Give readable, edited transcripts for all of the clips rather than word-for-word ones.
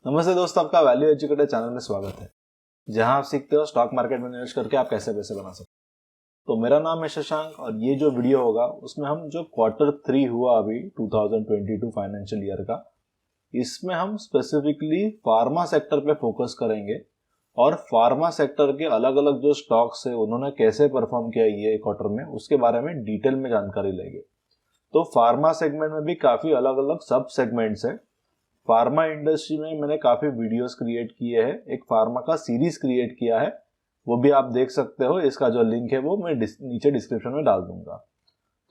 नमस्ते दोस्तों, आपका वैल्यू एजुकेटर चैनल में स्वागत है, जहां आप सीखते हो स्टॉक मार्केट में निवेश करके आप कैसे पैसे बना सकते हो। तो मेरा नाम है शशांक और ये जो वीडियो होगा उसमें हम जो Q3 हुआ अभी 2022 फाइनेंशियल ईयर का, इसमें हम स्पेसिफिकली फार्मा सेक्टर पे फोकस करेंगे और फार्मा सेक्टर के अलग अलग जो स्टॉक्स है उन्होंने कैसे परफॉर्म किया ये क्वार्टर में, उसके बारे में डिटेल में जानकारी लेंगे। तो फार्मा सेगमेंट में भी काफी अलग अलग सब सेगमेंट्स है। फार्मा इंडस्ट्री में मैंने काफी वीडियोस क्रिएट किए हैं, एक फार्मा का सीरीज क्रिएट किया है, वो भी आप देख सकते हो। इसका जो लिंक है वो मैं नीचे डिस्क्रिप्शन में डाल दूंगा।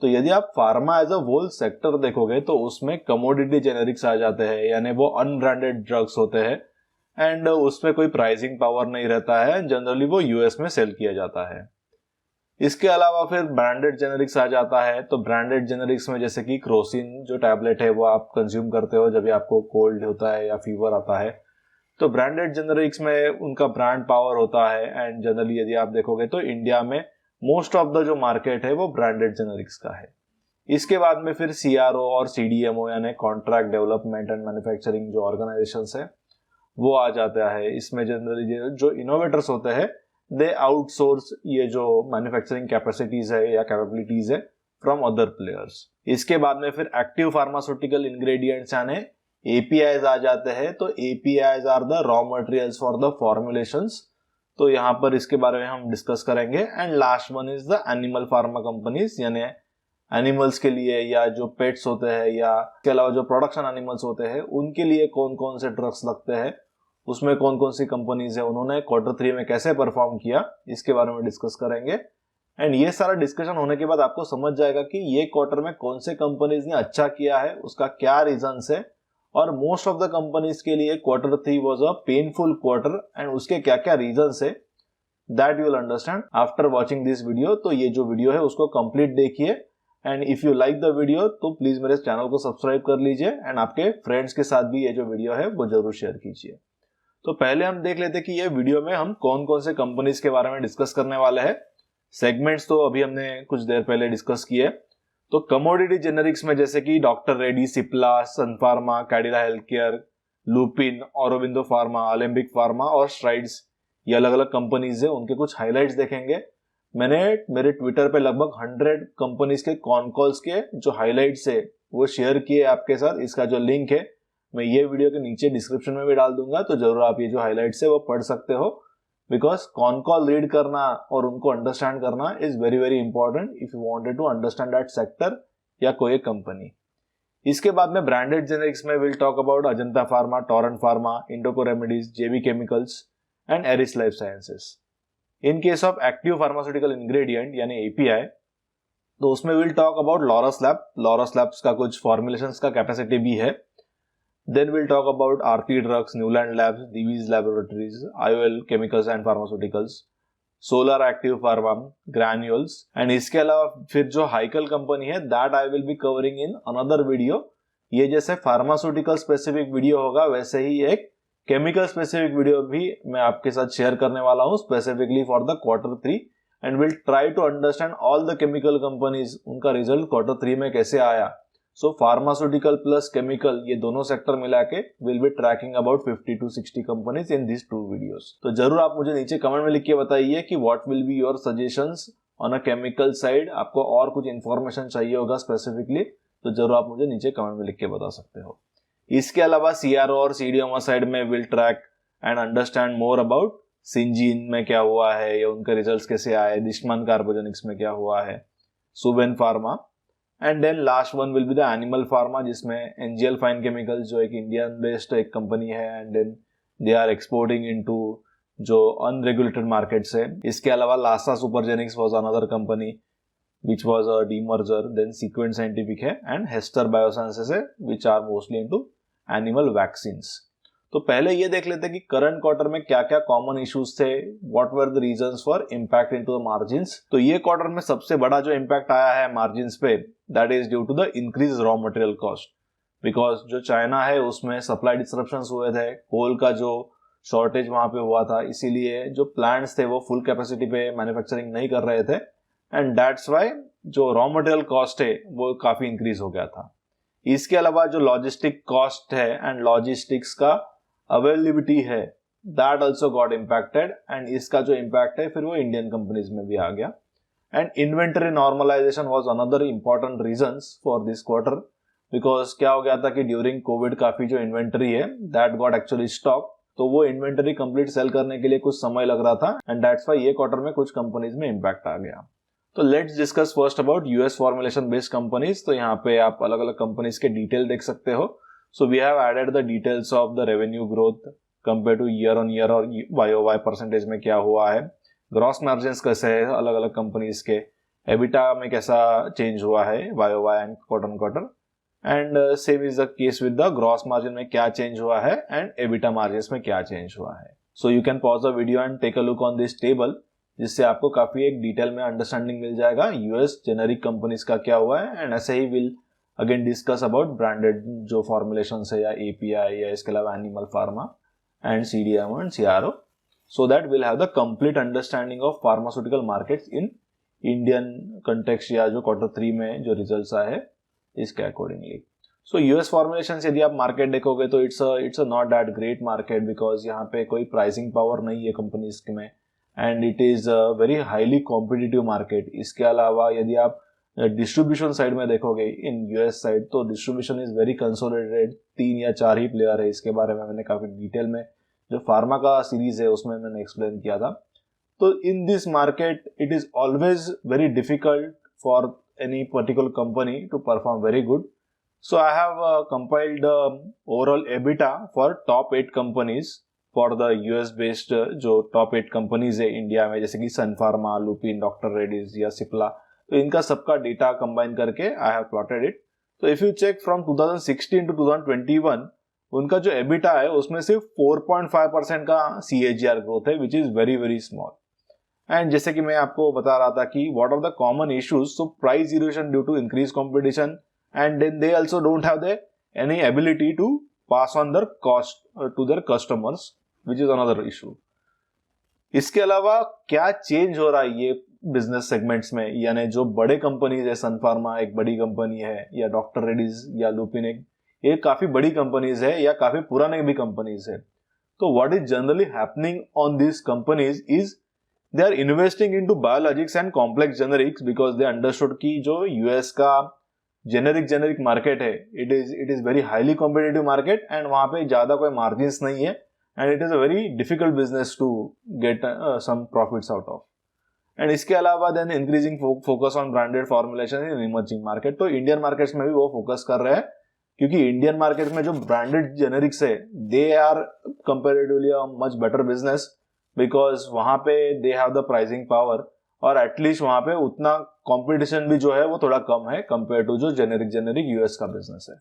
तो यदि आप pharma as a whole sector देखोगे तो उसमें कमोडिटी जेनेरिक्स आ जाते हैं, यानी वो अनब्रांडेड ड्रग्स होते हैं एंड उसमें कोई प्राइसिंग पावर नहीं रहता है। जनरली वो यूएस में सेल किया जाता है। इसके अलावा फिर ब्रांडेड जेनेरिक्स आ जाता है। तो ब्रांडेड जेनेरिक्स में जैसे कि क्रोसिन जो टैबलेट है वो आप कंज्यूम करते हो जब भी आपको कोल्ड होता है या फीवर आता है। तो ब्रांडेड जेनेरिक्स में उनका ब्रांड पावर होता है एंड जनरली यदि आप देखोगे तो इंडिया में मोस्ट ऑफ द जो मार्केट है वो ब्रांडेड जेनेरिक्स का है। इसके बाद में फिर सीआरओ और सीडीएमओ यानी कॉन्ट्रैक्ट डेवलपमेंट एंड मैन्युफैक्चरिंग जो ऑर्गेनाइजेशंस है वो आ जाता है। इसमें जनरली जो इनोवेटर्स होते हैं दे आउटसोर्स ये जो मैन्युफैक्चरिंग कैपेसिटीज है या कैपेबिलिटीज है फ्रॉम अदर प्लेयर्स। इसके बाद में फिर एक्टिव फार्मास्यूटिकल इंग्रेडिएंट्स यानी एपीआईज आ जाते हैं। तो APIs are the raw materials for the formulations. तो यहाँ पर इसके बारे में हम डिस्कस करेंगे। And last one is the animal pharma companies, यानी एनिमल्स के लिए या जो पेट्स होते हैं या इसके अलावा जो प्रोडक्शन एनिमल्स होते हैं उनके लिए कौन कौन से ड्रग्स लगते हैं, उसमें कौन कौन सी कंपनीज है, उन्होंने Q3 में कैसे परफॉर्म किया, इसके बारे में डिस्कस करेंगे। एंड ये सारा डिस्कशन होने के बाद आपको समझ जाएगा कि ये क्वार्टर में कौन से कंपनीज ने अच्छा किया है, उसका क्या रीजंस है और मोस्ट ऑफ द कंपनीज के लिए Q3 was a painful quarter and उसके क्या क्या रीजंस है, that you will understand after watching this video. तो ये जो वीडियो है उसको कंप्लीट देखिए and if you like the video तो प्लीज मेरे चैनल को सब्सक्राइब कर लीजिए एंड आपके फ्रेंड्स के साथ भी ये जो वीडियो है वो जरूर शेयर कीजिए। तो पहले हम देख लेते हैं कि ये वीडियो में हम कौन कौन से कंपनीज के बारे में डिस्कस करने वाले हैं। सेगमेंट्स तो अभी हमने कुछ देर पहले डिस्कस किए। तो कमोडिटी जेनेरिक्स में जैसे कि doctor Reddy, Cipla, Sun pharma, Cadila health care, Lupin, Aurobindo pharma, Alembic pharma और स्ट्राइड्स, ये अलग अलग कंपनीज है, उनके कुछ हाइलाइट्स देखेंगे। मैंने मेरे ट्विटर पे लगभग 100 कंपनीज के कॉन कॉल्स के जो हाइलाइट्स है वो शेयर किए आपके साथ। इसका जो लिंक है मैं ये वीडियो के नीचे डिस्क्रिप्शन में भी डाल दूंगा, तो जरूर आप ये जो हाइलाइट्स है वो पढ़ सकते हो। बिकॉज कॉन कॉल रीड करना और उनको अंडरस्टैंड करना is very very important if you wanted to understand that sector या कोई कंपनी। इसके बाद में ब्रांडेड जेनेरिक्स में will talk about Ajanta pharma, Torrent pharma, Indoco remedies, JB chemicals and Eris life Sciences. In case of active pharmaceutical ingredient यानी API, तो उसमें will talk about Laurus Lab. Laurus Labs का कुछ फॉर्मुलेशंस का कैपेसिटी भी है। Then we'll talk about Aarti Drugs, Newland Labs, Divi's Laboratories, IOL Chemicals and Pharmaceuticals, Solar Active Pharma, Granules, and इसके अलावा फिर जो हाइकल कंपनी है that I will be covering in another video। ये जैसे फार्मास्यूटिकल स्पेसिफिक वीडियो होगा वैसे ही एक केमिकल स्पेसिफिक वीडियो भी मैं आपके साथ शेयर करने वाला हूँ specifically for the Q3 and will try to understand all the chemical companies, उनका रिजल्ट Q3 में कैसे आया। सो फार्मास्यूटिकल प्लस केमिकल ये दोनों सेक्टर मिला के will be tracking about 50 to 60 companies in this 2 videos. तो जरूर आप मुझे नीचे कमेंट में लिख के बताइए कि what will be your suggestions on a chemical side. आपको और कुछ इंफॉर्मेशन चाहिए होगा स्पेसिफिकली तो जरूर आप मुझे नीचे कमेंट में लिख के बता सकते हो। इसके अलावा सीआरओ और सीडीएमओ साइड में will track and understand more about Syngene में क्या हुआ है या उनके रिजल्ट कैसे आए, दिशमान कार्बोजेनिक्स में क्या हुआ है, Suven pharma. And then last one will be the animal pharma, जिसमें एनजीएल फाइन केमिकल्स जो एक इंडियन बेस्ड एक कंपनी है and then they are exporting into जो अनरेगुलेटेड मार्केट्स है। इसके अलावा Lasa Supergenerics was another company which was a demerger. Then Sequent Scientific है एंड हेस्टर बायोसाइंसेस है which are mostly into animal vaccines. तो पहले ये देख लेते हैं कि करंट क्वार्टर में क्या क्या कॉमन इश्यूज थे, what were the reasons for impact into the margins. तो ये क्वार्टर में सबसे बड़ा जो इंपैक्ट आया है मार्जिन्स पे that is due to the increase raw material cost. Because जो चाइना है उसमें सप्लाई डिस्ट्रप्शंस हुए थे, कोल का जो शॉर्टेज वहां पे हुआ था, इसीलिए जो प्लांट्स थे वो फुल कैपेसिटी पे मैन्युफैक्चरिंग नहीं कर रहे थे एंड दैट्स वाई जो रॉ मटेरियल कॉस्ट है वो काफी इंक्रीज हो गया था। इसके अलावा जो लॉजिस्टिक कॉस्ट है एंड लॉजिस्टिक्स का अवेलेबिलिटी है that also got impacted, and इसका जो इम्पैक्ट है फिर वो इंडियन कंपनीज में भी आ गया. And inventory normalization was another important reasons for this quarter, because क्या हो गया था कि ड्यूरिंग कोविड काफी जो इन्वेंटरी है दैट गॉट एक्चुअली स्टॉक, तो वो इन्वेंटरी कंप्लीट सेल करने के लिए कुछ समय लग रहा था, एंड दैट्स व्हाई ये क्वार्टर में कुछ कंपनीज में इम्पैक्ट आ गया. तो let's discuss first about US formulation based companies. तो यहाँ पे आप अलग अलग कंपनीज के डिटेल देख सकते हो. So we have added the details of the revenue growth compare to year on year और YOY परसेंटेज में क्या हुआ है, ग्रॉस मार्जिन्स कैसे है अलग अलग कंपनीज के, एबिटा में कैसा चेंज हुआ है YOY and quarter on quarter, and same is the case with the gross margin में क्या चेंज हुआ है एंड एबिटा मार्जिन्स में क्या चेंज हुआ है. So you can pause the video and take a look on this table, जिससे आपको काफी एक डिटेल में अंडरस्टैंडिंग मिल जाएगा यूएस जेनेरिक कंपनीज का क्या हुआ है. एंड ऐसे he will again discuss about branded जो फॉर्मुलेशन है या API या इसके अलावा animal pharma and CDMO and CRO, so that we'll have the complete understanding of pharmaceutical markets in Indian context या जो Q3 में जो रिजल्ट्स आए हैं इसके अकॉर्डिंगली. सो यूएस फॉर्मुलेशन यदि आप मार्केट देखोगे तो it's a not that great market, because यहाँ पे कोई प्राइसिंग पावर नहीं है कंपनीज में, and it is a very highly competitive market. इसके अलावा यदि आप डिस्ट्रीब्यूशन साइड में देखोगे इन यूएस साइड, तो डिस्ट्रीब्यूशन इज वेरी कंसोलिडेटेड, 3 या 4 ही प्लेयर है. इसके बारे में मैंने काफी डिटेल में जो फार्मा का सीरीज है उसमें मैंने एक्सप्लेन किया था. तो in this market it is always very difficult for any particular company to perform very good. So I have compiled overall EBITDA for top 8 companies for the US based जो top 8 companies है India में, जैसे कि Sun Pharma, Lupin, Doctor Reddy's या Cipla. तो इनका सबका data combine करके आई हैव प्लॉटेड इट. तो if you check from 2016 to 2021 उनका जो एबिटा है उसमें सिर्फ 4.5% का CAGR ग्रोथ है, which is very very small. And जैसे कि मैं आपको बता रहा था कि what are the common issues, so price erosion due to increase competition, and then they also don't have the any ability to pass on their cost to their customers, which is another issue. इसके अलावा क्या change हो रहा है ये business segments में, यानी जो बड़े कंपनीज है, सन फार्मा एक बड़ी कंपनी है, या डॉक्टर रेड्डीज या लुपिन ये काफी बड़ी कंपनीज है या काफी पुराने भी कंपनीज है. तो what is generally happening on this companies is they are investing into biologics and complex generics, because they understood कि जो यूएस का जेनेरिक मार्केट है it is very highly competitive market, and वहां पे ज्यादा कोई मार्जिन्स नहीं है, and it is a very difficult business to get some profits out of. And इसके अलावा then increasing focus on branded formulation in emerging market. तो Indian markets में भी वो फोकस कर रहे हैं, क्योंकि इंडियन मार्केट में जो ब्रांडेड जेनेरिक्स है they are comparatively a much better business, because वहां पे they have the pricing power, और एटलीस्ट वहां पे उतना कंपटीशन भी जो है वो थोड़ा कम है कंपेयर टू जो जेनेरिक यूएस का बिजनेस है.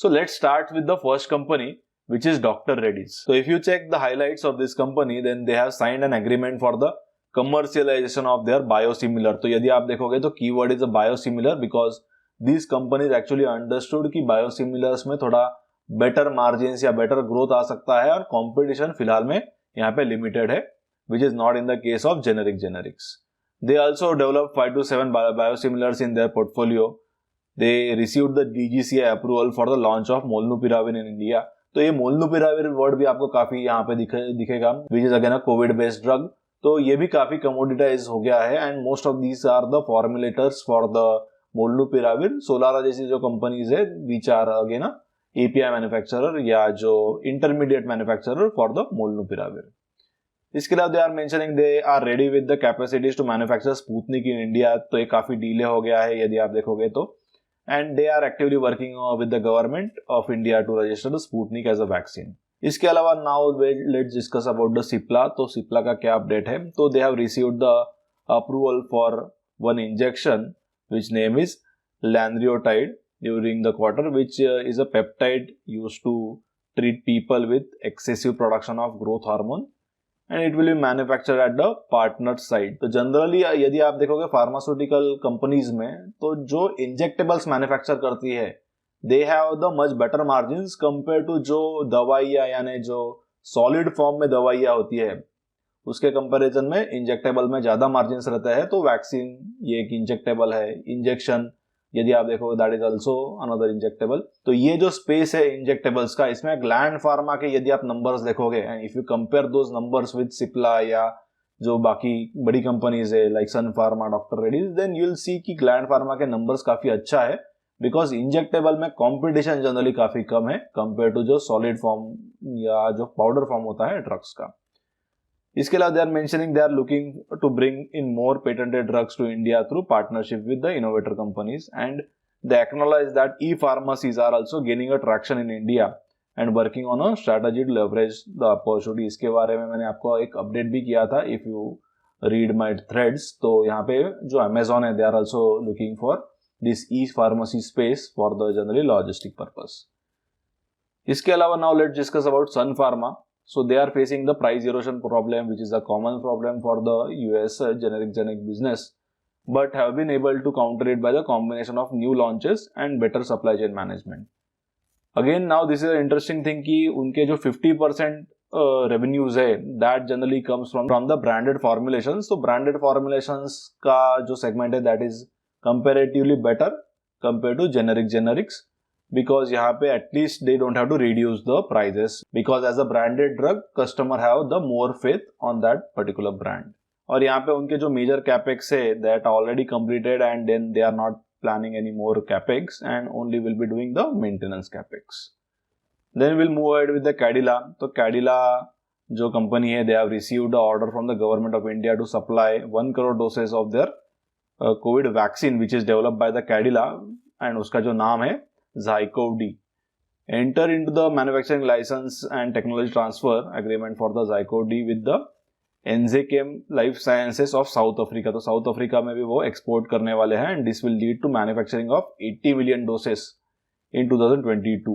So let's start with the first company which is Dr. Reddy's. So if you check the highlights of this company, then they have signed an agreement for the commercialization of their biosimilar. तो यदि आप देखोगे तो keyword is a biosimilar because these companies actually understood कि biosimilars में थोड़ा better margins या better growth आ सकता है, और competition फिलहाल में यहाँ पे limited है, which is not in the case of generics. They also developed 5 to 7 biosimilars in their portfolio. They received the DGCI approval for the launch of Molnupiravir in India. तो ये मोलनुपिराविर वर्ड भी आपको काफी यहाँ पे दिखेगा, which is again a COVID based drug. तो ये भी काफी कमोडिटाइज हो गया है, and most of these are the formulators for the molnupiravir. Solara जैसी जो कंपनीज है which are again API manufacturer या जो intermediate manufacturer for the molnupiravir. इसके अलावा they are mentioning they are ready with the capacities to manufacture Sputnik in India. तो ये काफी डिले हो गया है यदि आप देखोगे तो, and they are actively working with the government of India to register the Sputnik as a vaccine. इसके अलावा now let's discuss about the Cipla. तो Cipla का क्या अपडेट है? तो they have received the approval for one injection which name is Lanreotide during the quarter, which is a peptide used to treat people with excessive production of growth hormone, and it will be manufactured at the partner site. तो generally यदि आप देखोगे pharmaceutical companies में, तो जो injectables manufacture करती है they have the much better margins compare to जो दवाइयाँ, यानी जो सॉलिड फॉर्म में दवाइयाँ होती है उसके कंपैरिजन में इंजेक्टेबल में ज्यादा मार्जिन्स रहता है. तो वैक्सीन ये एक इंजेक्टेबल है, इंजेक्शन यदि आप देखोगे that is also another injectable. तो ये जो स्पेस है इंजेक्टेबल्स का, इसमें ग्लैंड फार्मा के यदि आप नंबर्स देखोगे and if you compare those numbers with Cipla या जो बाकी बड़ी कंपनीज है like Sun Pharma, doctor Reddy's, then you will see कि ग्लैंड फार्मा के नंबर्स काफी अच्छा है बिकॉज इंजेक्टेबल में कंपटीशन जनरली काफी कम है कंपेयर टू जो सॉलिड फॉर्म या जो पाउडर फॉर्म होता है ड्रग्स का। इसके अलावा they are mentioning they are looking to bring in more patented drugs to India through partnership with the innovator companies and they acknowledge that e-pharmacies are also gaining a traction in India and working on a strategy to leverage the opportunity। इसके बारे में मैंने आपको एक update भी किया था if you read my threads। तो यहाँ पे जो Amazon है they are also looking for this e-pharmacy space for the generally logistic purpose। इसके अलावा now let's discuss about Sun Pharma। So they are facing the price erosion problem which is a common problem for the US generic business, but have been able to counter it by the combination of new launches and better supply chain management। Again now this is an interesting thing कि उनके जो 50% revenues है that generally comes from the branded formulations। तो branded formulations का जो segment है that is comparatively better compared to generics because यहाँ पे at least they don't have to reduce the prices because as a branded drug customer have the more faith on that particular brand। और यहाँ पे उनके जो major capex है that already completed and then they are not planning any more capex and only will be doing the maintenance capex. Then will move ahead with the Cadila. तो कैडिला जो company है they have received a order from the government of India to supply 1 crore doses of their covid vaccine which is developed by the Cadila and उसका जो नाम है ज़ाइकोव-डी। Enter into the manufacturing licence and technology transfer agreement for the ZyCoV-D with the Enzychem Life Sciences of South Africa. तो South Africa में भी वो export करने वाले हैं and this will lead to manufacturing of 80 million doses in 2022।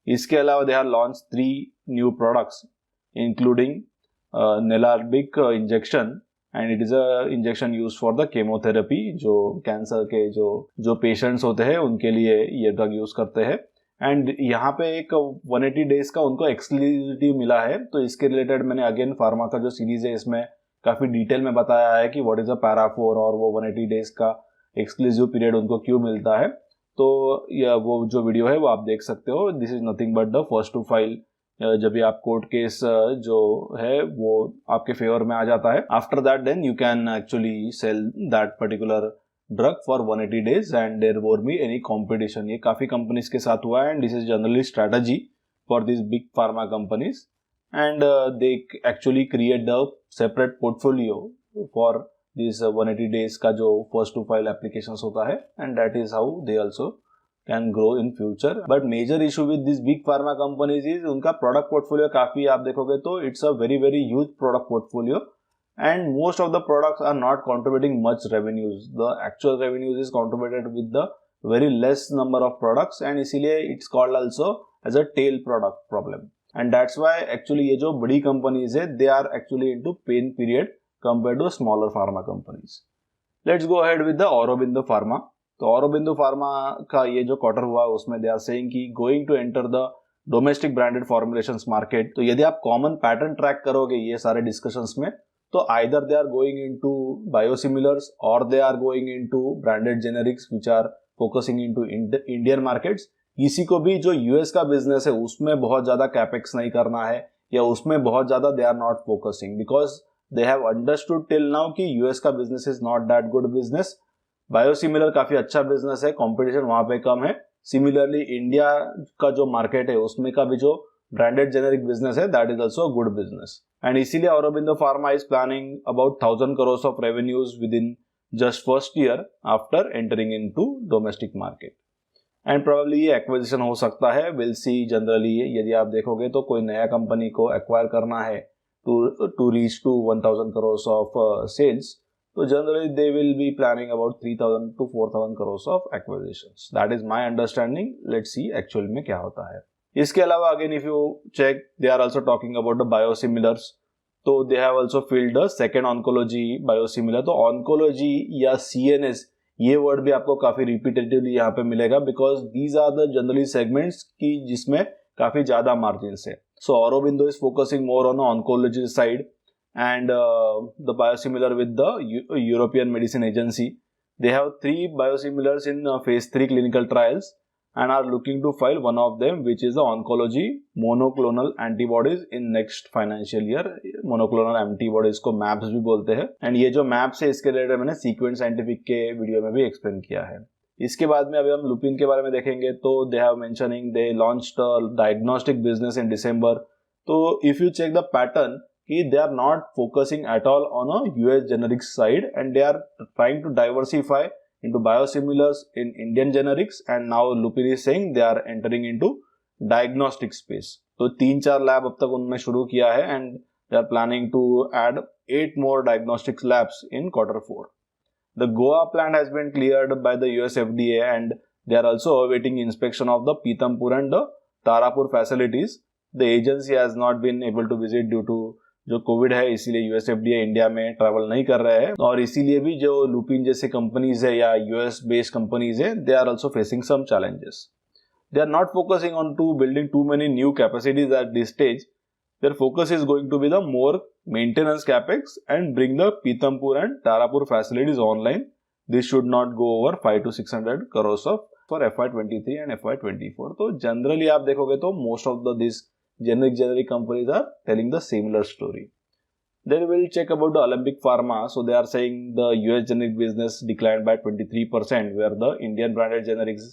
इसके अलावा they have launch 3 new products including nelarabine injection and it is a injection use for the chemotherapy. जो कैंसर के जो पेशेंट्स होते हैं उनके लिए ये ड्रग यूज करते हैं एंड यहाँ पे एक 180 डेज का उनको एक्सक्लूसिविटी मिला है। तो इसके रिलेटेड मैंने अगेन फार्मा का जो सीरीज है इसमें काफी डिटेल में बताया है कि व्हाट इज अ पैरा 4 और वो 180 डेज का एक्सक्लूसिव पीरियड उनको क्यों मिलता है। तो यह वो जो वीडियो है वो आप देख सकते हो। This is nothing but the first to file जब भी आप कोर्ट केस जो है वो आपके फेवर में आ जाता है। After that then you can actually sell that particular drug for 180 days and there won't be any competition। ये काफी कंपनीज के साथ हुआ है and this is generally strategy for this big pharma companies and they actually create the separate portfolio for this 180 days का जो first to file applications होता है and that is how they also can grow in future. But major issue with this big pharma companies is उनका product portfolio काफी आप देखोगे तो it's a very very huge product portfolio and most of the products are not contributing much revenues। The actual revenues is contributed with the very less number of products and इसीलिए it's called also as a tail product problem and that's why actually ये जो बड़ी companies है they are actually into pain period compared to smaller pharma companies। Let's go ahead with the Aurobindo Pharma। तो Aurobindo Pharma का ये जो quarter हुआ उसमें they are saying कि going to enter the domestic branded formulations market। तो यदि आप common pattern track करोगे ये सारे discussions में तो either they are going into biosimilars or they are going into branded generics which are focusing into Indian markets। किसी को भी जो यूएस का बिजनेस है उसमें बहुत ज्यादा कैपेक्स नहीं करना है या उसमें बहुत ज्यादा they are not focusing because they have understood till now कि यूएस का business is not that good business. Biosimilar काफी अच्छा बिजनेस है, कंपटीशन वहां पे कम है। सिमिलरली इंडिया का जो मार्केट है उसमें का भी जो ब्रांडेड जेनेरिक बिजनेस है that is also good business and इसीलिए Aurobindo Pharma is planning about 1000 crores of revenues within just first year after entering into domestic market and probably ये एक्विजिशन हो सकता है। विल सी जनरली यदि आप देखोगे तो कोई नया कंपनी को एक्वायर करना है to reach to 1000 crores of sales तो generally they will be planning about 3000 to 4000 crores of acquisitions. That is my understanding. Let's see actual में क्या होता है। इसके अलावा again if you check they are also talking about the biosimilars. तो they have also filed the second oncology biosimilar. तो oncology या CNS ये वर्ड भी आपको काफी रिपीटेटिवली यहाँ पे मिलेगा because these are the generally segments की जिसमें काफी ज्यादा मार्जिन है। So Aurobindo is focusing more on oncology side and the biosimilar with the European Medicine Agency They have 3 biosimilars in phase 3 clinical trials and are looking to file one of them, which is the oncology monoclonal antibodies in next financial year. monoclonal antibodies को MAPS भी बोलते हैं, and ये जो MAPS है इसके related मैंने sequence scientific के वीडियो में भी एक्सप्लेन किया है. इसके बाद में अभी हम लुपिन के बारे में देखेंगे. तो they have mentioning they launched diagnostic business in December. तो if you check the pattern कि they are not focusing at all on a US generics side and they are trying to diversify into biosimilars in Indian generics, and now Lupin is saying they are entering into diagnostic space. तो 3-4 lab अब तक उन्होंने शुरू किया है and they are planning to add 8 more diagnostic labs in Q4. The Goa plant has been cleared by the US FDA and they are also awaiting inspection of the Pithampur and the Tarapur facilities. The agency has not been able to visit due to जो Covid है, इसीलिए US FDA India में travel नहीं कर रहे हैं, और इसीलिए भी जो लुपिन जैसे कंपनीज है या यूएस बेस्ड कंपनीज है, they are also facing some challenges. They are not focusing on to building too many new capacities at this stage. Their focus is going to be the more maintenance capex and bring the Pithampur and Tarapur facilities online. This should not go over 500 to 600 crores of for FY23 and FY24. तो generally आप देखोगे तो most of the this generic companies are telling the similar story. Then we'll check about the Alembic Pharma. So they are saying the US generic business declined by 23%, where the Indian branded generics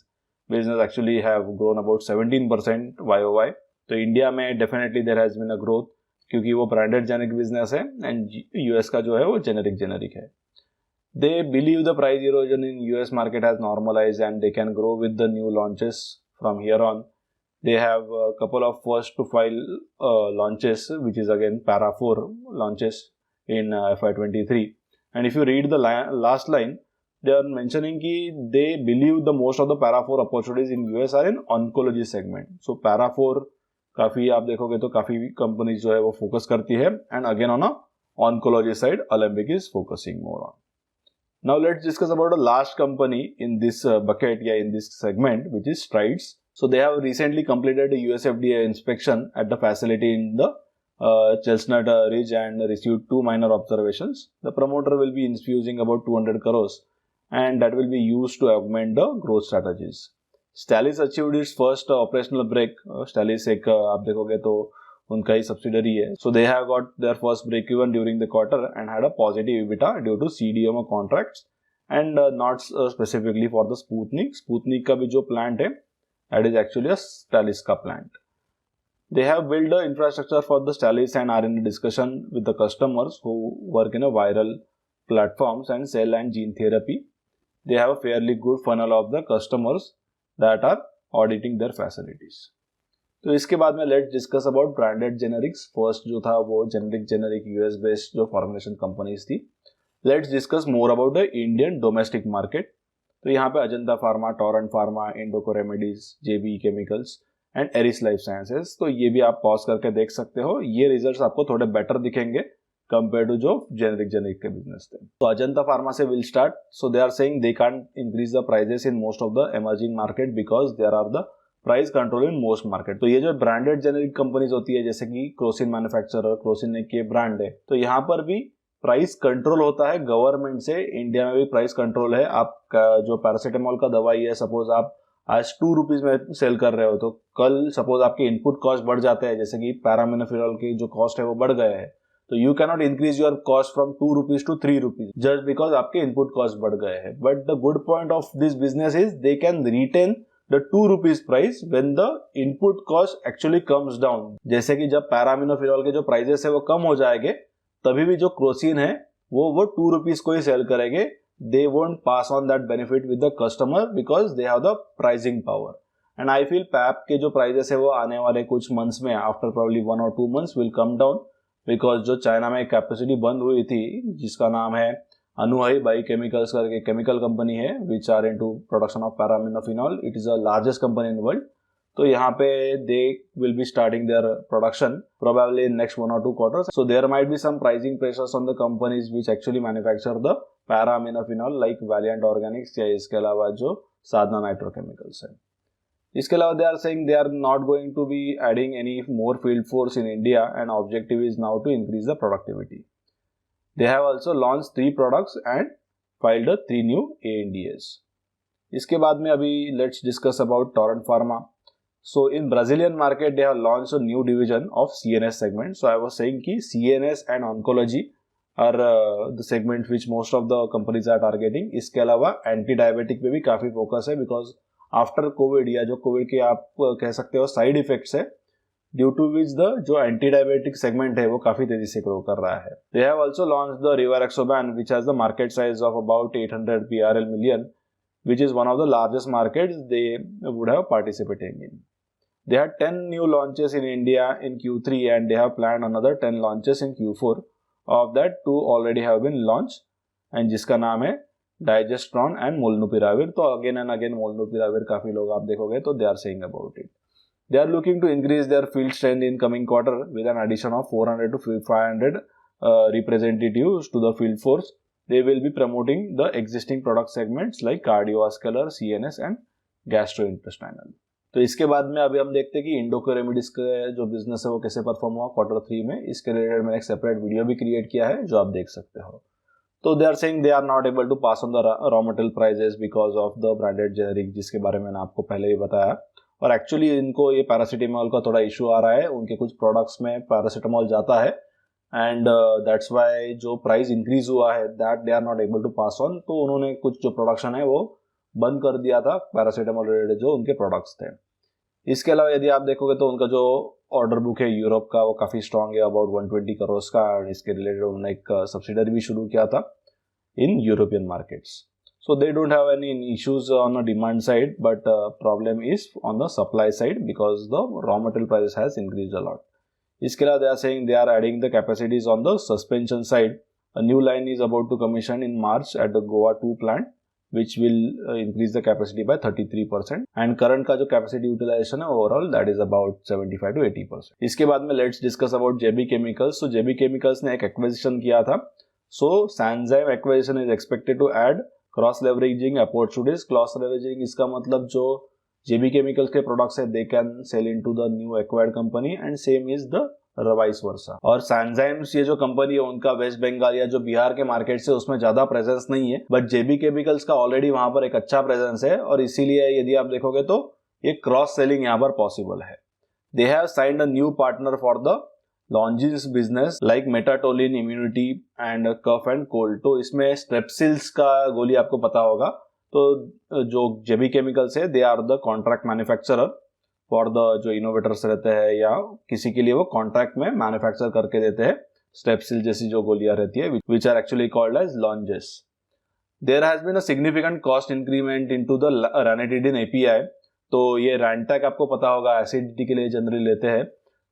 business actually have grown about 17% YOY. तो India में definitely there has been a growth क्योंकि वो branded generic business है and US का जो है वो generic है. They believe the price erosion in US market has normalized and they can grow with the new launches from here on. They have a couple of first to file launches, which is again para 4 launches in FY23. And if you read the last line, they are mentioning कि they believe the most of the para 4 opportunities in US are in oncology segment. So para 4 काफी आप देखोगे तो काफी companies जो है वो focus करती है, and again on a oncology side, Alembic is focusing more on. Now let's discuss about the last company in this bucket या in this segment, which is Strides. So they have recently completed a US FDA inspection at the facility in the Chestnut Ridge and received 2 minor observations. The promoter will be infusing about 200 crores and that will be used to augment the growth strategies. Stalis achieved its first operational break. Stalis एक आप देखोगे तो उनका ही subsidiary है. So they have got their first break even during the quarter and had a positive EBITDA due to CDMO contracts and not specifically for the Sputnik. Sputnik का भी जो plant है, that is actually a Stalis ka plant. They have built the infrastructure for the Stalis and are in discussion with the customers who work in a viral platforms and cell and gene therapy. They have a fairly good funnel of the customers that are auditing their facilities. तो इसके बाद में let's discuss about branded generics. First जो था वो generic US based जो formulation companies थी. Let's discuss more about the Indian domestic market. तो यहाँ पे Ajanta pharma, Torrent pharma, Indoco remedies, JB chemicals and Eris life sciences. तो ये भी आप पॉज करके देख सकते हो. ये रिजल्ट्स आपको थोड़े बेटर दिखेंगे कंपेयर टू जो जेनरिक के बिजनेस थे. तो अजंता फार्मा से will start. So they are saying they can't increase the prices in most of the emerging market because there are the price control in most market. तो ये जो branded generic companies होती है, जैसे कि क्रोसिन मैन्युफैक्चरर, क्रोसिन एक ये brand है, तो यहाँ पर भी प्राइस कंट्रोल होता है गवर्नमेंट से. इंडिया में भी प्राइस कंट्रोल है. आपका जो पैरासीटामोल का दवाई है, सपोज आप आज 2 रुपीज में सेल कर रहे हो, तो कल सपोज आपके इनपुट कॉस्ट बढ़ जाते हैं, जैसे कि पैरामिनोफिनॉल की जो कॉस्ट है वो बढ़ गए हैं, तो you can not increase your cost from 2 rupees to 3 rupees just because आपके इनपुट कॉस्ट बढ़ गए हैं. But the good point of this business is they can retain the 2 rupees price when the input cost actually comes down. जैसे कि जब पैरामिनोफिनॉल के जो prices है वो कम हो जाएंगे, तभी भी जो क्रोसिन है वो 2 रुपीज को ही सेल करेंगे. They won't pass on that benefit with the customer because they have the pricing power. And I feel PAP के जो प्राइजेस है वो आने वाले कुछ मंथ्स में, after probably 1 or 2 months will come down because जो चाइना में कैपेसिटी बंद हुई थी जिसका नाम है अनुहाई बाई केमिकल्स करके केमिकल कंपनी है, which are into production of para-aminophenol. It is the largest company in world. तो यहाँ पे they will be starting their production probably in next 1 or 2 quarters. So there might be some pricing pressures on the companies which actually manufacture the para-aminophenol like Valiant Organics या इसके अलावा जो साधना नाइट्रोकेमिकल्स है. इसके अलावा they are saying they are not going to be adding any more field force in India and objective is now to increase the productivity. They have also launched 3 products and filed 3 new ANDAs. इसके बाद में अभी let's discuss about Torrent Pharma. So in Brazilian market they have launched a new division of CNS segment. So I was saying कि CNS and oncology are the segment which most of the companies are targeting. इसके अलावा anti diabetic पे भी काफ़ी focus है because after Covid या जो Covid के आप कह सकते हो साइड इफेक्ट्स है ड्यू टू विच द जो एंटी डायबिटिक सेगमेंट है वो काफी तेजी से ग्रो कर रहा है. They have also launched the rivaroxaban which has the market size of about 800 PRL million, which is one of the largest markets they would have participated in. They had 10 new launches in India in Q3 and they have planned another 10 launches in Q4. Of that, 2 already have been launched and जिसका नाम है डाइजेस्ट्रॉन and molnupiravir. तो again and again molnupiravir काफी लोग आप देखोगे तो they are saying about it. They are looking to increase their field strength in coming quarter with an addition of 400 to 500 representatives to the field force. They will be promoting the existing product segments like cardiovascular, CNS and gastrointestinal. तो इसके बाद में अभी हम देखते हैं कि Indoco remedies का जो बिजनेस है वो कैसे परफॉर्म हुआ क्वार्टर 3 में. इसके रिलेटेड मैंने एक सेपरेट वीडियो भी क्रिएट किया है जो आप देख सकते हो. तो they are saying they are not able to pass on the raw material prices because of the branded generic, जिसके बारे में मैंने आपको पहले ही बताया. और एक्चुअली इनको ये पैरासीटामोल का थोड़ा इशू आ रहा है, उनके कुछ प्रोडक्ट्स में पैरासीटामोल जाता है एंड दैट्स वाई जो प्राइस इंक्रीज हुआ है that they are not able to pass on. तो उन्होंने कुछ जो प्रोडक्शन है वो बंद कर दिया था पैरासीटामोल रिलेटेड जो उनके प्रोडक्ट्स थे. इसके अलावा यदि आप देखोगे तो उनका जो ऑर्डर बुक है यूरोप का वो काफ़ी स्ट्रॉन्ग है, अबाउट 120 करोड़ का. और इसके रिलेटेड उन्होंने एक सब्सिडरी भी शुरू किया था in European markets. So they don't have any issues on the demand side, but problem is on the supply side because the raw material prices has increased a lot. इसके अलावा they are saying they are adding the capacities on the suspension side. A new line is about to commission in March at the Goa 2 plant, which will increase the capacity by 33%. And current का जो capacity utilization है overall that is about 75 to 80%. इसके बाद में let's discuss about JB Chemicals. So JB Chemicals ने एक acquisition किया था. So Sanzyme acquisition is expected to add cross leveraging opportunities. Cross leveraging इसका मतलब जो जेबी केमिकल्स के प्रोडक्ट्स है they can sell into the new acquired company and same is the vice versa. और सैनजाइम्स ये जो कंपनी है उनका वेस्ट बंगाल या जो बिहार के मार्केट से उसमें ज्यादा प्रेजेंस नहीं है, बट जेबी केमिकल्स का ऑलरेडी वहां पर एक अच्छा प्रेजेंस है और इसीलिए यदि आप देखोगे तो ये क्रॉस सेलिंग यहाँ पर पॉसिबल है. They have signed a new partner for the lozenges business like metatolin immunity and cough and cold. तो इसमें स्ट्रेप्सिल्स का गोली आपको पता होगा. तो जो जेबी केमिकल्स है they are the contract manufacturer for the जो इनोवेटर्स रहते हैं या किसी के लिए वो कॉन्ट्रैक्ट में मैन्युफैक्चर करके देते हैं स्ट्रेप्सिल जैसी जो गोलियां रहती है which are actually called as lozenges. There has been a significant cost increment into the ranitidine API. तो ये रैंटैक आपको पता होगा एसिडिटी के लिए जनरली लेते हैं,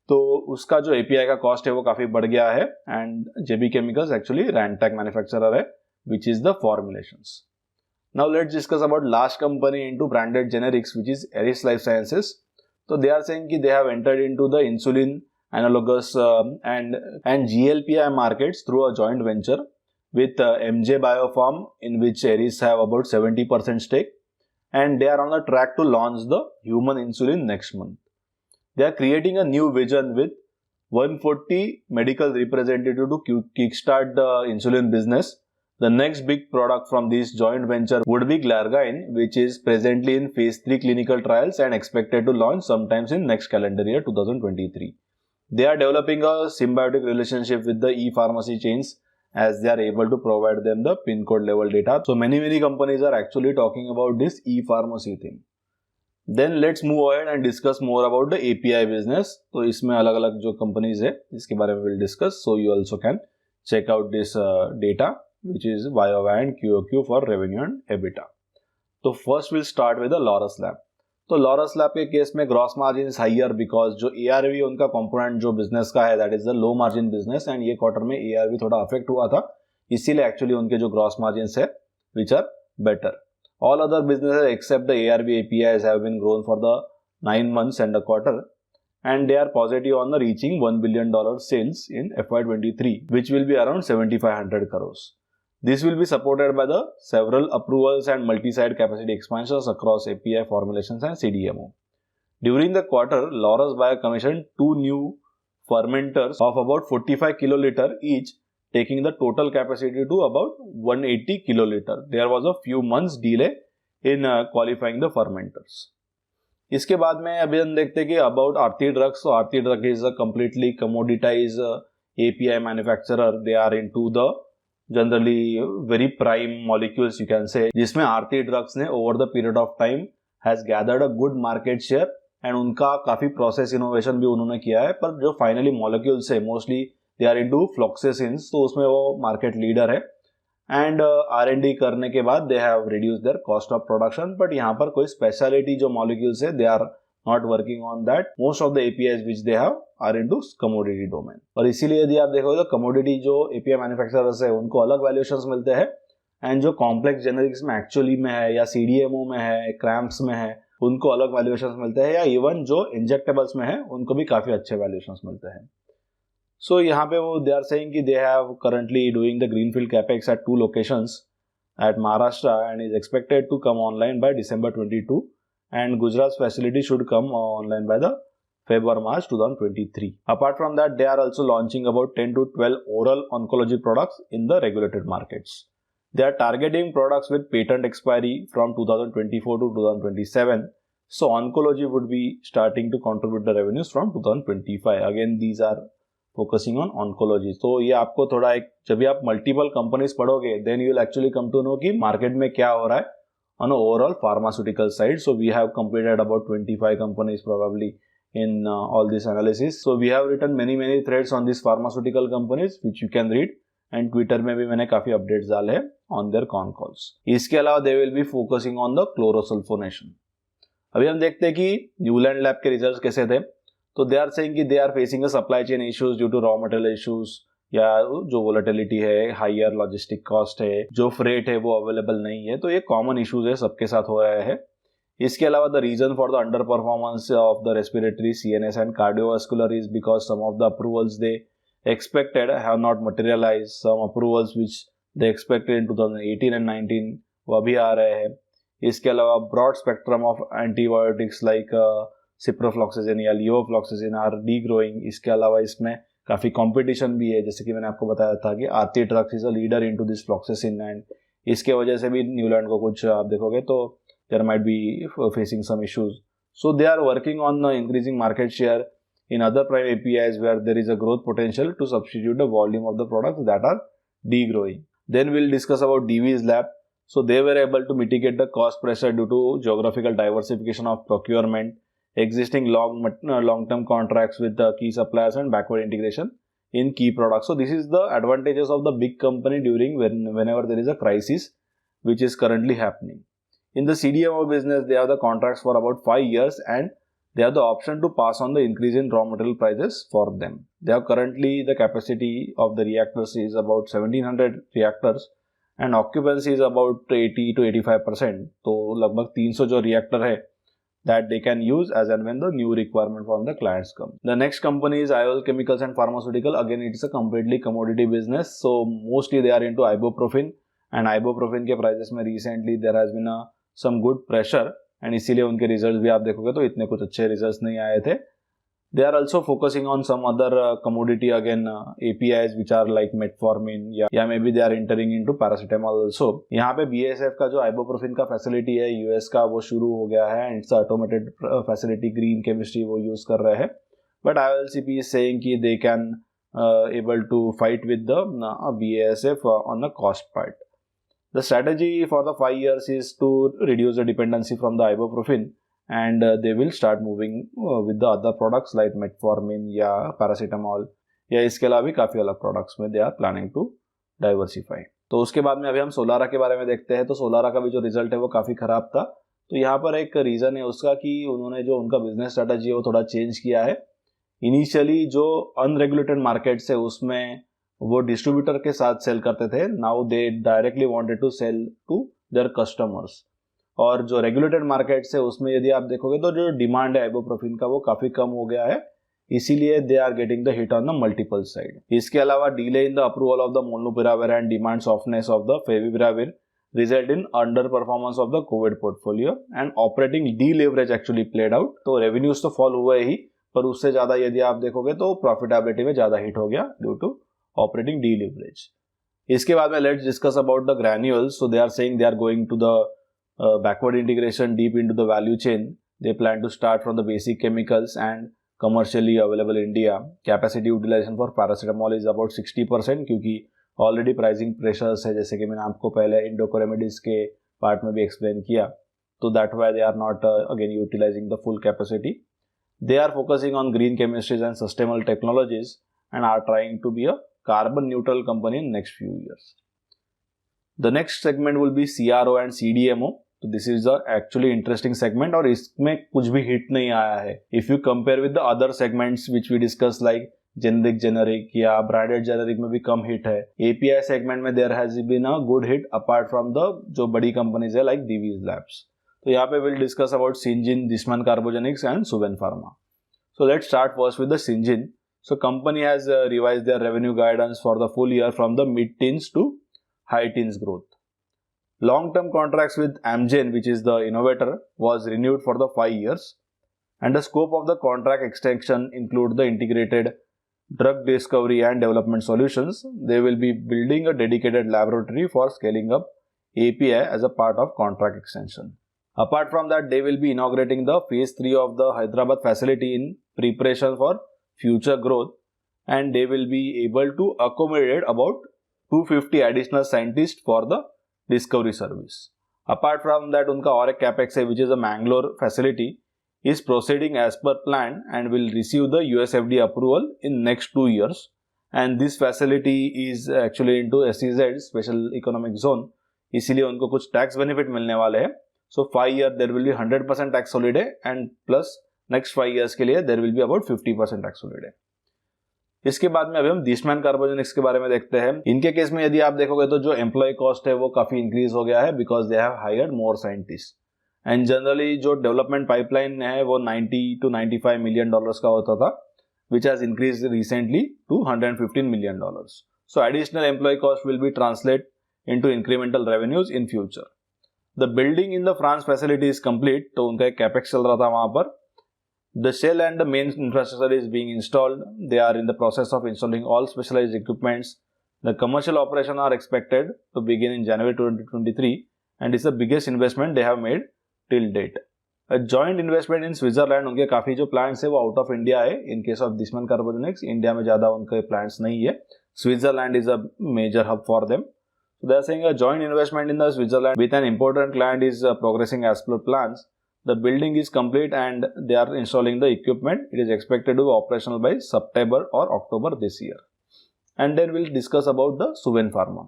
तो उसका जो एपीआई का कॉस्ट है वो काफी बढ़ गया है and JB Chemicals actually Rantac manufacturer है which is the formulations. Now let's discuss about last company into branded generics which is Eris life sciences. तो दे आर सेइंग कि they have entered into the insulin analogues and GLPI markets through a joint venture with MJ Biopharm in which Eris have about 70% stake and they are on the track to launch the human insulin next month. They are creating a new vision with 140 medical representatives to kickstart the insulin business. The next big product from this joint venture would be Glargine, which is presently in phase 3 clinical trials and expected to launch sometimes in next calendar year 2023. They are developing a symbiotic relationship with the e-pharmacy chains as they are able to provide them the pin code level data. So many companies are actually talking about this e-pharmacy thing. Then let's move ahead and discuss more about the API business. तो इसमें अलग अलग जो companies है इसके बारे में we'll discuss. So you also can check out this data which is YOY and QOQ for revenue and EBITDA. तो first we'll start with the Laurus Lab. तो लॉरस लैब के केस में gross margin is higher because जो ARV उनका component जो business का है that is the low margin business and ये क्वार्टर में एआरवी थोड़ा अफेक्ट हुआ था, इसीलिए एक्चुअली उनके जो ग्रॉस मार्जिन है which are better. All other businesses except the ARV APIs have been grown for the 9 months and a quarter and they are positive on the reaching $1 billion sales in FY23 which will be around 7500 crores. This will be supported by the several approvals and multi-site capacity expansions across API formulations and CDMO. During the quarter, Laurus Bio commissioned 2 new fermenters of about 45 kiloliter each, taking the total capacity to about 180 kiloliter. There was a few months delay in qualifying the fermenters. इसके बाद में अभी हम देखते हैं कि about Aarti drugs. तो Aarti drug is a completely commoditise API manufacturer. They are into the generally very prime molecules you can say, जिसमें आरती ड्रग्स ने over the period of time has gathered a good market share and उनका काफी process innovation भी उन्होंने किया है. पर जो फाइनली मॉलिक्यूल्स है मोस्टली दे आर इनटू फ्लोक्सेसिन्स, तो उसमें वो मार्केट लीडर है. एंड R&D करने के बाद they have reduce their cost of production. But यहाँ पर कोई स्पेशलिटी जो मॉलिक्यूल्स है they are not working on that. Most of the APIs which they have are into commodity domain. और इसीलिए यदि आप देखोगे तो कमोडिटी जो API मैन्युफैक्चरर्स है उनको अलग वैल्यूएशंस मिलते हैं, एंड जो कॉम्प्लेक्स जेनेरिक्स में एक्चुअली में है या CDMO में है, क्रैम्प्स में है, उनको अलग वैल्यूएशंस मिलते हैं, या इवन जो इंजेक्टेबल्स में है उनको भी काफी अच्छे वैल्यूएशंस मिलते हैं. सो यहाँ पे वो दे आर सेइंग कि they have currently doing the greenfield capex at 2 locations at Maharashtra and is expected to come online by December 22, and Gujarat's facility should come online by the February-March 2023. Apart from that, they are also launching about 10 to 12 oral oncology products in the regulated markets. They are targeting products with patent expiry from 2024 to 2027. So oncology would be starting to contribute the revenues from 2025. Again, these are focusing on oncology. So ये आपको थोड़ा एक, जब भी आप multiple companies पढ़ोगे then you will actually come to know कि market में क्या हो रहा है on an overall pharmaceutical side. So we have completed about 25 companies probably in all this analysis. So we have written many threads on these pharmaceutical companies which you can read, and Twitter में भी मैंने काफी updates डाले हैं on their con calls. इसके अलावा they will be focusing on the chlorosulfonation. अभी हम देखते हैं कि न्यूलैंड लैब के रिजल्ट्स कैसे थे. तो दे आर सेइंग कि they are facing a supply chain issues due to raw material issues, या जो वोलेटिलिटी है, हायर लॉजिस्टिक कॉस्ट है, जो फ्रेट है वो अवेलेबल नहीं है. तो ये कॉमन इश्यूज है, सबके साथ हो रहा है. इसके अलावा the reason for the underperformance of the respiratory, CNS and cardiovascular is because some of the approvals they expected have not materialized. Some approvals which they expected in 2018 and 19 वो अभी आ रहे हैं. इसके अलावा broad spectrum of antibiotics like ciprofloxacin या levofloxacin are degrowing. इसके अलावा इसमें काफ़ी कंपटीशन भी है, जैसे कि मैंने आपको बताया था कि Aarti drugs is a leader into this floxacin, and इसके वजह से भी न्यूलैंड को कुछ आप देखोगे तो there might be facing some issues. So they are working on increasing market share in other prime APIs where there is a growth potential to substitute the volume of the products that are degrowing. Then we'll discuss about Divi's lab. So they were able to mitigate the cost pressure due to geographical diversification of procurement, existing long-term contracts with the key suppliers and backward integration in key products. So this is the advantages of the big company during whenever there is a crisis, which is currently happening. In the CDMO business, they have the contracts for about 5 years and they have the option to pass on the increase in raw material prices for them. They have currently the capacity of the reactors is about 1700 reactors and occupancy is about 80 to 85%. तो लगभग 300 जो reactor है that they can use as and when the new requirement from the clients come. The next company is IOL Chemicals and Pharmaceutical. Again, it is a completely commodity business. So mostly they are into ibuprofen, and ibuprofen के prices में recently there has been some good pressure. And इसीलिए उनके results भी आप देखोगे तो इतने कुछ अच्छे रिजल्ट्स नहीं आए थे. They are also focusing on some other commodity again APIs which are like metformin या maybe they are entering into paracetamol also. यहाँ पे BASF का जो आइबोप्रोफिन का फैसिलिटी है US का वो शुरू हो गया है, and it's automated facility, green chemistry वो यूज कर रहे हैं. बट IOLCP इज सेइंग कि they can able to fight with the BASF on the cost part. The strategy for the 5 years is to reduce the dependency from the ibuprofen, and they will start moving with the other products like metformin या paracetamol या इसके अलावा भी काफ़ी अलग products में they are planning to diversify. तो उसके बाद में अभी हम सोलारा के बारे में देखते हैं. तो सोलारा का भी जो रिजल्ट है वो काफ़ी ख़राब था. तो यहाँ पर एक रीज़न है उसका कि उन्होंने जो उनका बिजनेस स्ट्रेटजी है वो थोड़ा चेंज किया है. इनिशियली जो अनरेगुलेटेड मार्केट्स है उसमें वो डिस्ट्रीब्यूटर के साथ सेल करते थे. Now they directly wanted to sell to their customers. और जो रेगुलेटेड मार्केट्स है उसमें यदि आप देखोगे तो जो डिमांड है आइबोप्रोफिन का वो काफ़ी कम हो गया है, इसीलिए they are getting the hit on the multiple side. इसके अलावा delay in the approval of the molnupiravir and demand softness of the favipiravir result in underperformance of the covid portfolio and operating deleverage actually played out. तो revenues तो fall हुए ही, पर उससे ज़्यादा यदि आप देखोगे तो प्रॉफिटेबिलिटी में ज़्यादा हिट हो गया ड्यू टू operating deleverage. इसके बाद में let's discuss about the granules. So they are saying they are going to the backward integration deep into the value chain. They plan to start from the basic chemicals and commercially available in India. Capacity utilization for paracetamol is about 60% क्योंकि already pricing pressures है, जैसे कि मैंने आपको पहले इंडोकोरेमिडिस के part में भी एक्सप्लेन किया. तो that why they are not again utilising the full capacity. They are focusing on green chemistries and sustainable technologies and are trying to be a carbon neutral company in next few years. The next segment will be CRO and CDMO. तो this is a actually interesting segment और इसमें कुछ भी hit नहीं आया है. If you compare with the other segments which we discuss like generic या branded generic में भी कम हिट है. API सेगमेंट में there has been a good hit apart from the जो बड़ी कंपनीज है लाइक Divi's Labs. तो यहाँ पे will discuss about Syngene, Dishman Carbogenics and Suven Pharma. So let's start first with the Syngene. So company has revised their revenue guidance for the full year from the mid-teens to high-teens growth. Long-term contracts with Amgen, which is the innovator, was renewed for the 5 years, and the scope of the contract extension include the integrated drug discovery and development solutions. They will be building a dedicated laboratory for scaling up API as a part of contract extension. Apart from that, they will be inaugurating the phase 3 of the Hyderabad facility in preparation for future growth, and they will be able to accommodate about 250 additional scientists for the discovery service. Apart from that, उनका और एक capex है which is a Mangalore facility is proceeding as per plan and will receive the US FDA approval in next 2 years. And this facility is actually into SEZ, Special Economic Zone. इसीलिए उनको कुछ tax benefit मिलने वाले हैं. So 5 year there will be 100% tax holiday and plus next 5 years के लिए there will be about 50% tax holiday. इसके बाद में अभी हम Dishman Carbogenics के बारे में देखते हैं. इनके केस में यदि आप देखोगे तो जो एम्प्लॉय कॉस्ट है वो काफी इंक्रीज हो गया है because they have hired more scientist. And generally जो डेवलपमेंट पाइपलाइन है वो 90 to 95 मिलियन डॉलर्स का होता था, which has increase recently to 115 million dollars. So additional employ cost will be translate into incremental revenues in future. The building in the France facility is complete. तो उनका एक capex चल रहा था वहां पर. The shell and the main infrastructure is being installed. They are in the process of installing all specialised equipments. The commercial operation are expected to begin in January 2023 and is the biggest investment they have made till date. A joint investment in Switzerland. उनके काफी जो plants है वो out of India है. इन case of Dishman Carbogenics, India में ज्यादा उनके plants नहीं है. Switzerland is a major hub for them. So they are saying a joint investment in the Switzerland with an important client is progressing as per plans. The building is complete and they are installing the equipment. It is expected to be operational by September or October this year. And then we'll discuss about the Suven Pharma.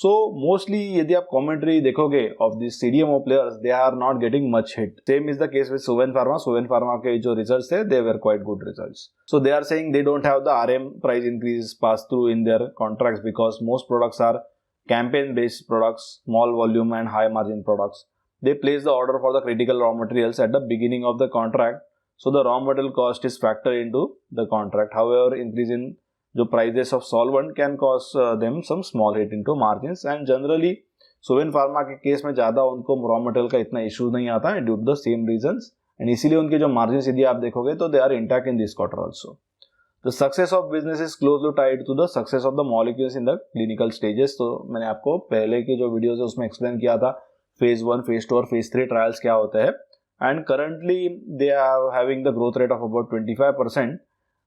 So mostly यदि आप commentary देखोगे of these CDMO players, they are not getting much hit. Same is the case with Suven Pharma. Suven Pharma के जो results थे, they were quite good results. So they are saying they don't have the RM price increase pass through in their contracts because most products are campaign based products, small volume and high margin products. They place the order for the critical raw materials at the beginning of the contract. So the raw material cost is factored into the contract. However, increase in जो prices of solvent can cause them some small hit into margins. And generally Suven Pharma के case में ज़्यादा उनको raw material का इतना issue नहीं आता है due to the same reasons. And इसीलिए उनके जो मार्जिन्स यदि आप देखोगे तो they are intact in this quarter also. The success of business is closely tied to the success of the molecules in the clinical stages. तो मैंने आपको पहले के जो वीडियोज है उसमें एक्सप्लेन किया था फेज 1, फेज 2 और फेज 3 ट्रायल्स क्या होते हैं. And currently they are having the growth rate of about 25%.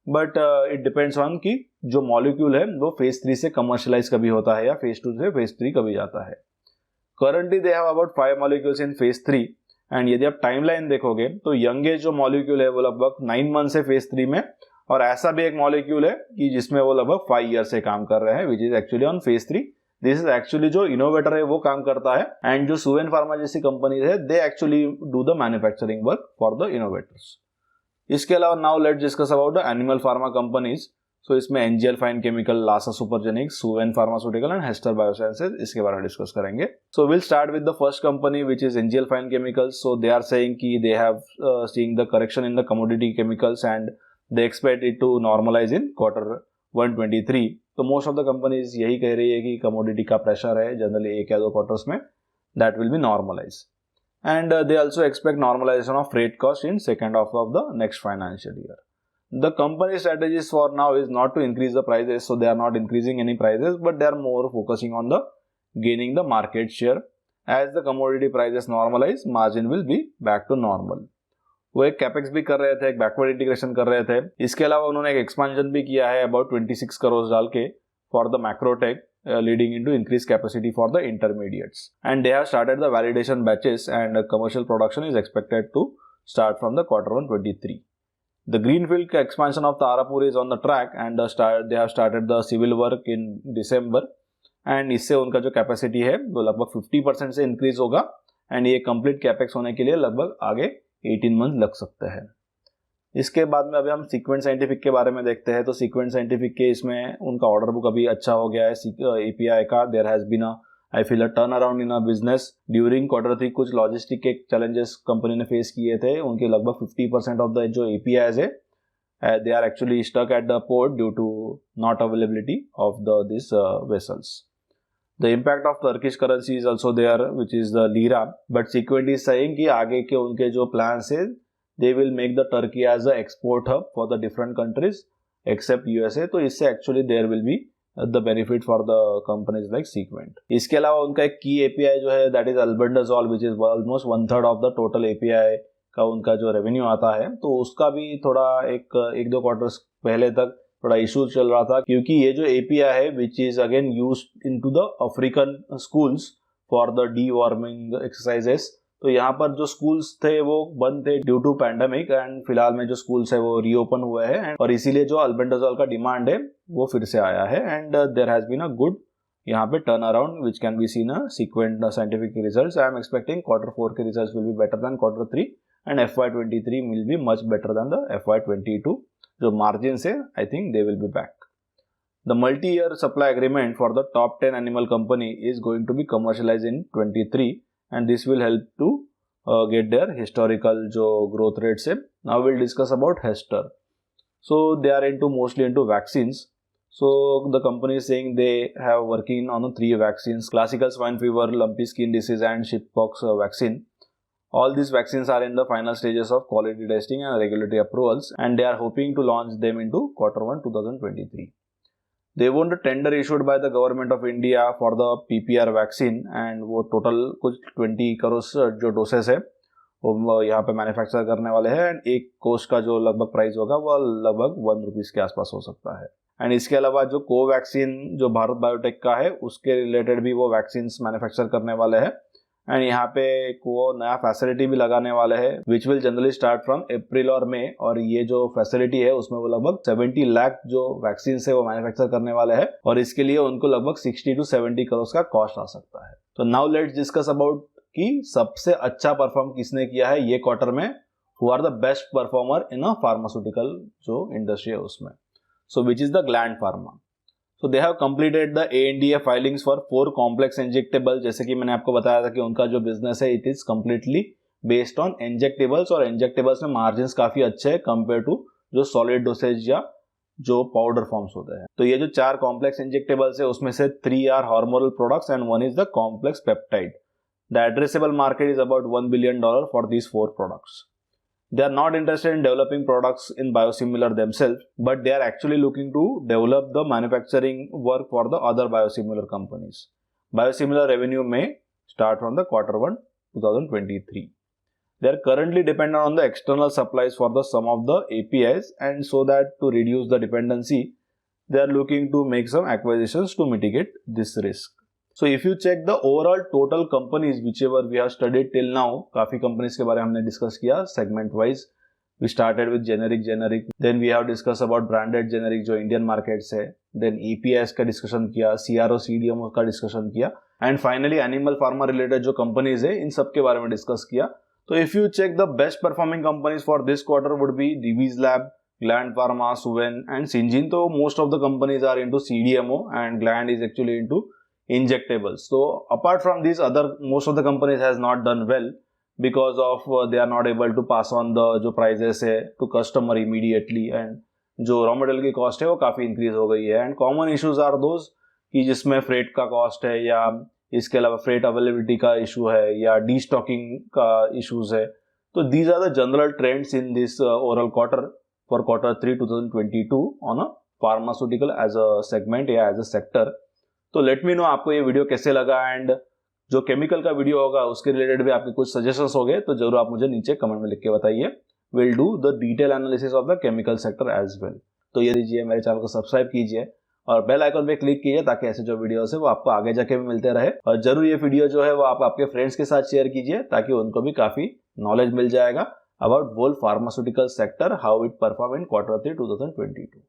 But it depends on कि जो मॉलिक्यूल है वो फेज 3 से कमर्शलाइज कभी होता है या फेज 2 से फेज 3 कभी जाता है. Currently they have about 5 molecules in phase 3. And यदि आप टाइमलाइन देखोगे तो यंगेस्ट जो मॉलिक्यूल है वो लगभग 9 मंथ से फेज 3 में, और ऐसा भी एक मॉलिक्यूल है कि जिसमें वो लगभग 5 ईयर से काम कर रहे हैं which is actually on phase 3. This is actually जो इनोवेटर है वो काम करता है, एंड जो सुवेन फार्मा जैसी कंपनीज है they actually do the manufacturing work for the innovators. इसके अलावा now let's discuss about the animal pharma companies. So इसमें NGL Fine Chemical, Lasa Supergenics, Suven Pharmaceutical and Hester Biosciences, इसके बारे में डिस्कस करेंगे. So will start with the first company which is NGL fine Chemicals. So they are saying कि they have seeing the correction in the commodity chemicals and they expect it to normalise in quarter 123. तो most of the companies यही कह रही है कि commodity का pressure है generally 1 या 2 क्वार्टर्स में, that will be normalise. And they also expect normalization of freight cost in second half of the next financial year. The company strategies for now is not to increase the prices, so they are not increasing any prices, but they are more focusing on the gaining the market share. As the commodity prices normalize, margin will be back to normal. वो एक capex भी कर रहे थे, एक backward integration कर रहे थे. इसके अलावा उन्होंने एक एक्सपेंशन भी किया है अबाउट 26 करोड़ डाल के for the Macrotech, leading into increased capacity for the intermediates. And they have started the validation batches, and commercial production is expected to start from the Q1 23. The greenfield expansion of Tarapur is on the track, and they have started the civil work in December. And इससे उनका जो capacity है वो लगभग 50% से increase होगा, and ये complete capex होने के लिए लगभग आगे 18 मंथ लग सकते हैं. इसके बाद में अभी हम सीक्वेंट साइंटिफिक के बारे में देखते हैं. तो सीक्वेंट साइंटिफिक के इसमें उनका ऑर्डर बुक अभी अच्छा हो गया है एपीआई का. There has been I feel a turn around in a business during Q3. कुछ लॉजिस्टिक के चैलेंजेस कंपनी ने फेस किए थे. उनके लगभग 50% ऑफ द जो एपीआईज है they are actually stuck at the port due to not availability of this vessels. The impact of Turkish currency is also there, which is the lira. But Sequent is saying कि आगे के उनके जो plans है, they will make the Turkey as a export hub for the different countries except USA. तो इससे actually there will be the benefit for the companies like Sequent. इसके अलावा उनका एक key API जो है that is albendazole, which is almost 1/3 of the total API का उनका जो revenue आता है. तो उसका भी थोड़ा एक दो क्वार्टर्स पहले तक थोड़ा इशू चल रहा था, क्योंकि ये जो एपीआई है which is again used into the African schools for the deworming exercises. तो यहाँ पर जो स्कूल्स थे वो बंद थे ड्यू टू पैंडेमिक, एंड फिलहाल में जो स्कूल्स है वो रीओपन हुए हैं, और इसीलिए जो अल्बेंडाजोल का डिमांड है वो फिर से आया है. And there has been a good यहाँ पे turn around which can be seen a Sequent Scientific results. I am expecting Q4 के results will be better than Q3, and FY23 will be much better than the FY22. जो margins है, I think they will be back. The multi-year supply agreement for the top 10 animal company is going to be commercialized in 23, and this will help to get their historical जो growth rates है. Now we'll discuss about Hester. So they are mostly into vaccines. So the company is saying they have working on 3 vaccines: classical swine fever, lumpy skin disease, and chickenpox vaccine. All these vaccines are in the final stages of quality testing and regulatory approvals, and they are hoping to launch them into Q1 2023. They won the tender issued by the government of India for the PPR vaccine, and वो total कुछ 20 करोड़ जो doses है वो यहाँ पे manufacture करने वाले हैं. एंड एक कोर्स का जो लगभग प्राइस होगा वो लगभग ₹1 के आसपास हो सकता है. एंड इसके अलावा जो कोवैक्सीन जो भारत बायोटेक का है उसके रिलेटेड भी वो वैक्सीन मैन्युफैक्चर करने वाले हैं. एंड यहाँ पे वो नया फैसिलिटी भी लगाने वाले हैं which will generally start from April और मई. और ये जो फैसिलिटी है उसमें वो लगभग 70 लाख जो वैक्सीन है वो मैन्युफैक्चर करने वाले हैं, और इसके लिए उनको लगभग 60 to 70 करोड़ का कॉस्ट आ सकता है. तो नाउ लेट्स डिस्कस अबाउट कि सबसे अच्छा परफॉर्म किसने किया है ये क्वार्टर में, who are the best performer in a pharmaceutical जो इंडस्ट्री है उसमें. So which is the Gland Pharma. So they have completed the ANDA filings for 4 complex injectables. जैसे कि मैंने आपको बताया था कि उनका जो बिजनेस है it is completely based on injectables, और injectables में margins काफी अच्छे हैं compared to जो solid dosage या जो powder forms होते हैं. तो ये जो 4 complex injectables है उसमें से 3 are hormonal products and 1 is the complex peptide. The addressable market is about $1 billion for these 4 products. They are not interested in developing products in biosimilar themselves, but they are actually looking to develop the manufacturing work for the other biosimilar companies. Biosimilar revenue may start from the Q1 2023. They are currently dependent on the external supplies for the some of the APIs, and so that to reduce the dependency, they are looking to make some acquisitions to mitigate this risk. So if you check the overall total companies whichever we have studied till now, काफी companies के बारे में हमने discuss किया segment wise. We started with generic, then we have discussed about branded generic जो Indian markets है, then APIs का discussion किया, CRO CDMO का discussion किया, and finally animal pharma related जो companies है इन सब के बारे में discuss किया. तो if you check the best performing companies for this quarter would be Divi's Lab, Gland Pharma, Suven and Syngene. तो most of the companies are into CDMO and Gland is actually into injectables. So apart from these other most of the companies has not done well because of they are not able to pass on the जो prices है to customer immediately, and जो raw material की cost है वो काफ़ी increase हो गई है. And common issues are those कि जिसमें freight का cost है या इसके अलावा freight availability का issue है या destocking का issues है. तो these are the general trends in this overall quarter for Q3 2022 on a pharmaceutical as a segment या as a sector. तो लेट मी नो आपको ये वीडियो कैसे लगा, एंड जो केमिकल का वीडियो होगा उसके रिलेटेड भी आपके कुछ सजेशंस हो गए तो जरूर आप मुझे नीचे कमेंट में लिख के बताइए. Will do the detail analysis of the chemical sector as well. तो ये दीजिए, मेरे चैनल को सब्सक्राइब कीजिए और बेल आइकन पे क्लिक कीजिए ताकि ऐसे जो वीडियोस है वो आपको आगे जाके भी मिलते रहे. और जरूर ये वीडियो जो है वो आप आपके फ्रेंड्स के साथ शेयर कीजिए ताकि उनको भी काफी नॉलेज मिल जाएगा about whole pharmaceutical sector, how it perform in Q3 2022.